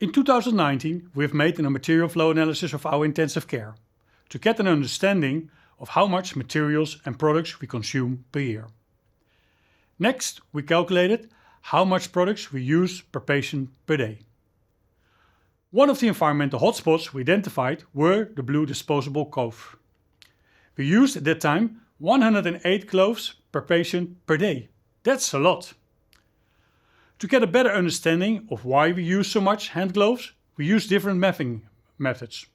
In 2019, we have made a material flow analysis of our intensive care to get an understanding of how much materials and products we consume per year. Next, we calculated how much products we use per patient per day. One of the environmental hotspots we identified were the blue disposable cloths. We used at that time 108 cloths per patient per day. That's a lot. To get a better understanding of why we use so much hand gloves, we used different mapping methods.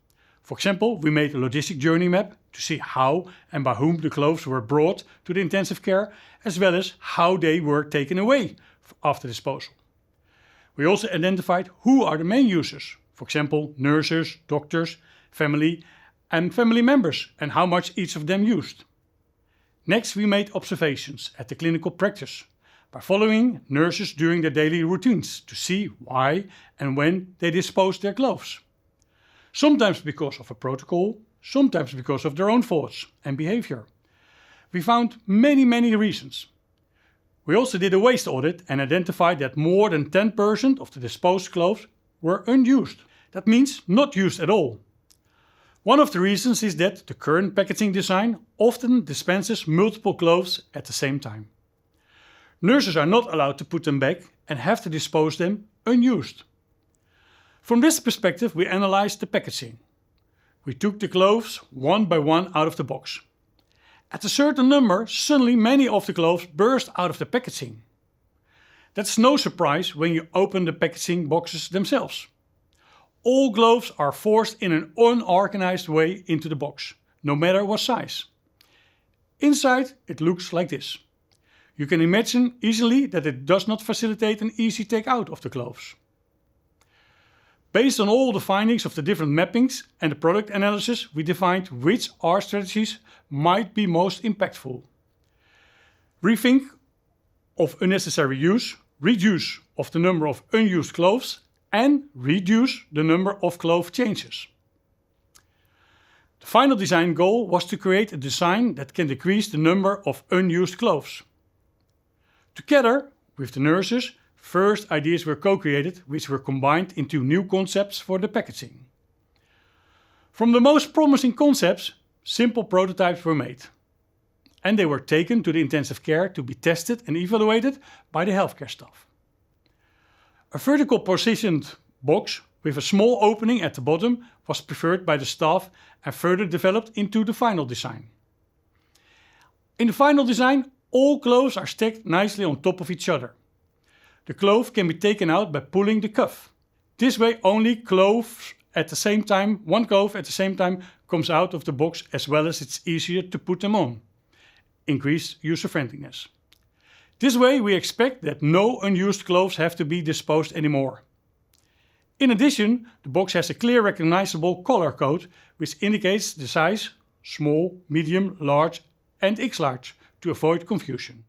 For example, we made a logistic journey map to see how and by whom the clothes were brought to the intensive care, as well as how they were taken away after disposal. We also identified who are the main users, for example, nurses, doctors, family and family members, and how much each of them used. Next, we made observations at the clinical practice by following nurses during their daily routines to see why and when they disposed their clothes. Sometimes because of a protocol, sometimes because of their own thoughts and behavior. We found many reasons. We also did a waste audit and identified that more than 10% of the disposed clothes were unused. That means not used at all. One of the reasons is that the current packaging design often dispenses multiple clothes at the same time. Nurses are not allowed to put them back and have to dispose them unused. From this perspective, we analyzed the packaging. We took the clothes one by one out of the box. At a certain number, suddenly many of the clothes burst out of the packaging. That's no surprise when you open the packaging boxes themselves. All clothes are forced in an unorganized way into the box, no matter what size. Inside, it looks like this. You can imagine easily that it does not facilitate an easy take-out of the clothes. Based on all the findings of the different mappings and the product analysis, we defined which R strategies might be most impactful. Rethink of unnecessary use, reduce of the number of unused clothes, and reduce the number of cloth changes. The final design goal was to create a design that can decrease the number of unused clothes. Together with the nurses, first ideas were co-created, which were combined into new concepts for the packaging. From the most promising concepts, simple prototypes were made. And they were taken to the intensive care to be tested and evaluated by the healthcare staff. A vertical positioned box with a small opening at the bottom was preferred by the staff and further developed into the final design. In the final design, all clothes are stacked nicely on top of each other. The cloth can be taken out by pulling the cuff. This way only one cloth at the same time comes out of the box, as well as it's easier to put them on. Increased user friendliness. This way we expect that no unused clothes have to be disposed anymore. In addition, the box has a clear recognizable color code which indicates the size small, medium, large and X large to avoid confusion.